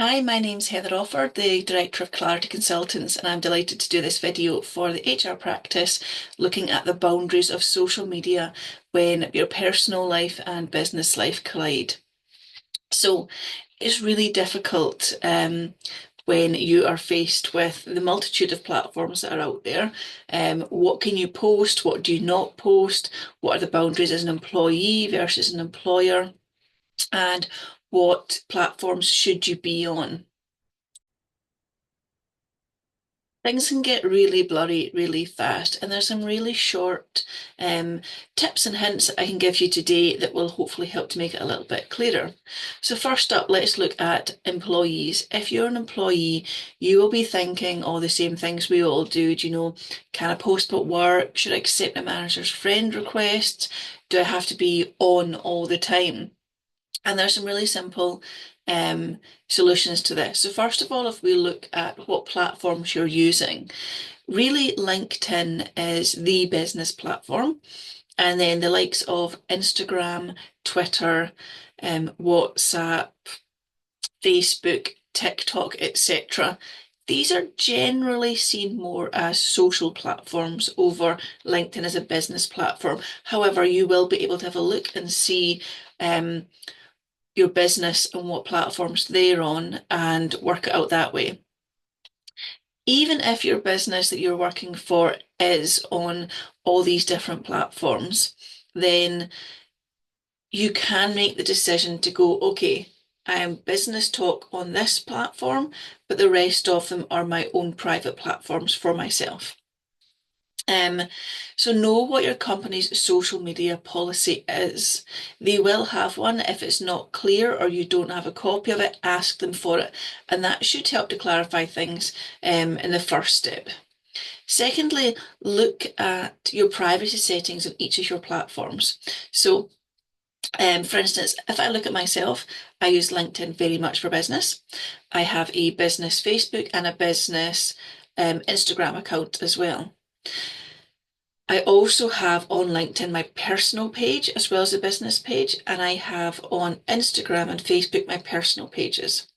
Hi, my name's Heather Offord, the Director of Clarity Consultants, and I'm delighted to do this video for the HR practice looking at the boundaries of social media when your personal life and business life collide. So it's really difficult when you are faced with the multitude of platforms that are out there. What can you post? What do you not post? What are the boundaries as an employee versus an employer? And what platforms should you be on? Things can get really blurry really fast, and there's some really short tips and hints I can give you today that will hopefully help to make it a little bit clearer. So, first up, let's look at employees. If you're an employee, you will be thinking all the same things we all do. Do you know, can I post about work? Should I accept a manager's friend requests? Do I have to be on all the time? And there's some really simple um, solutions to this. So, first of all, if we look at what platforms you're using, really LinkedIn is the business platform. And then the likes of Instagram, Twitter, WhatsApp, Facebook, TikTok, etc. These are generally seen more as social platforms over LinkedIn as a business platform. However, you will be able to have a look and see your business and what platforms they're on and work it out that way. Even if your business that you're working for is on all these different platforms, then you can make the decision to go, okay, I am business talk on this platform, but the rest of them are my own private platforms for myself. Um, so know what your company's social media policy is. They will have one. If it's not clear or you don't have a copy of it, ask them for it. And that should help to clarify things in the first step. Secondly, look at your privacy settings on each of your platforms. So, for instance, if I look at myself, I use LinkedIn very much for business. I have a business Facebook and a business Instagram account as well. I also have on LinkedIn my personal page as well as a business page, and I have on Instagram and Facebook my personal pages.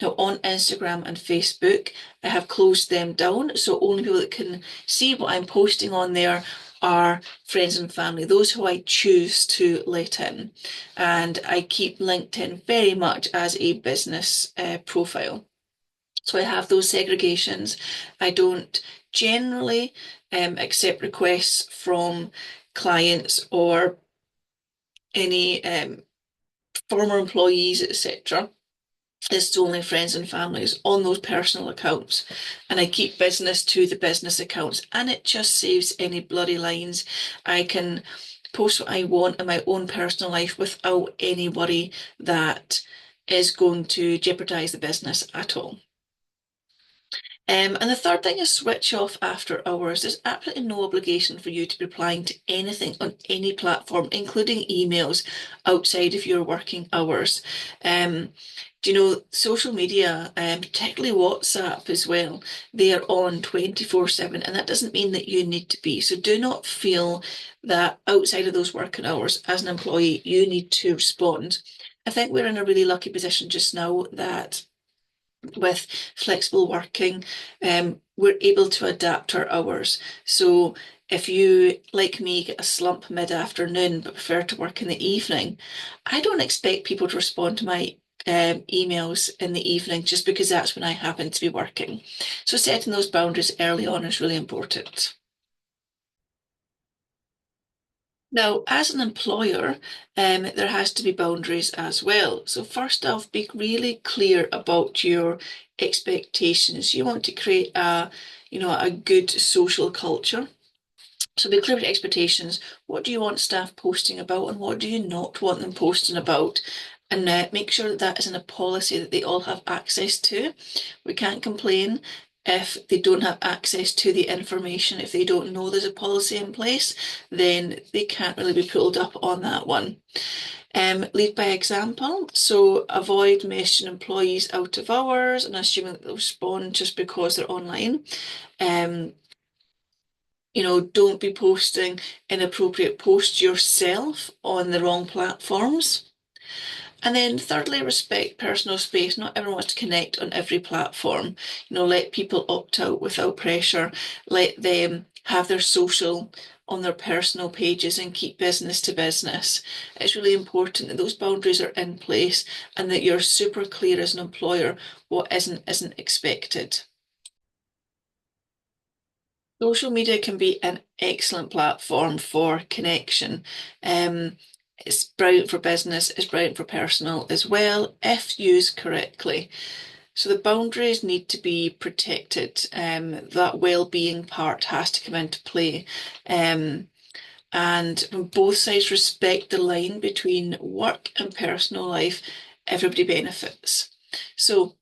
Now, on Instagram and Facebook, I have closed them down, so only people that can see what I'm posting on there are friends and family, those who I choose to let in. And I keep LinkedIn very much as a business profile. So I have those segregations. I don't generally accept requests from clients or any former employees, etc. It's only friends and families on those personal accounts. And I keep business to the business accounts, and it just saves any bloody lines. I can post what I want in my own personal life without any worry that is going to jeopardize the business at all. And the third thing is switch off after hours. There's absolutely no obligation for you to be replying to anything on any platform, including emails outside of your working hours. Um, do you know, social media, particularly WhatsApp as well, they are on 24/7, and that doesn't mean that you need to be. So do not feel that outside of those working hours, as an employee, you need to respond. I think we're in a really lucky position just now that with flexible working, we're able to adapt our hours. So if you, like me, get a slump mid-afternoon but prefer to work in the evening, I don't expect people to respond to my emails in the evening just because that's when I happen to be working. So setting those boundaries early on is really important. Now, as an employer, there has to be boundaries as well. So first off, be really clear about your expectations. You want to create a good social culture. So be clear with your expectations. What do you want staff posting about, and what do you not want them posting about? And make sure that that is in a policy that they all have access to. We can't complain if they don't have access to the information. If they don't know there's a policy in place, then they can't really be pulled up on that one. Lead by example. So avoid messaging employees out of hours and assuming that they'll respond just because they're online. Um, don't be posting inappropriate posts yourself on the wrong platforms. And then thirdly, respect personal space. Not everyone wants to connect on every platform. Let people opt out without pressure. Let them have their social on their personal pages and keep business to business. It's really important that those boundaries are in place and that you're super clear as an employer what isn't expected. Social media can be an excellent platform for connection. It's brilliant for business, it's brilliant for personal as well, if used correctly. So the boundaries need to be protected. That well-being part has to come into play. And when both sides respect the line between work and personal life, everybody benefits. So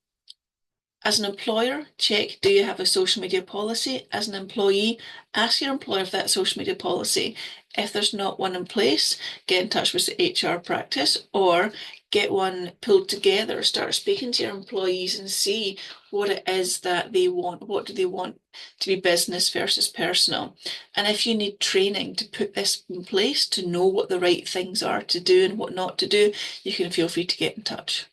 as an employer, check, do you have a social media policy? As an employee, ask your employer for that social media policy. If there's not one in place, get in touch with the HR practice or get one pulled together. Start speaking to your employees and see what it is that they want. What do they want to be business versus personal? And if you need training to put this in place to know what the right things are to do and what not to do, you can feel free to get in touch.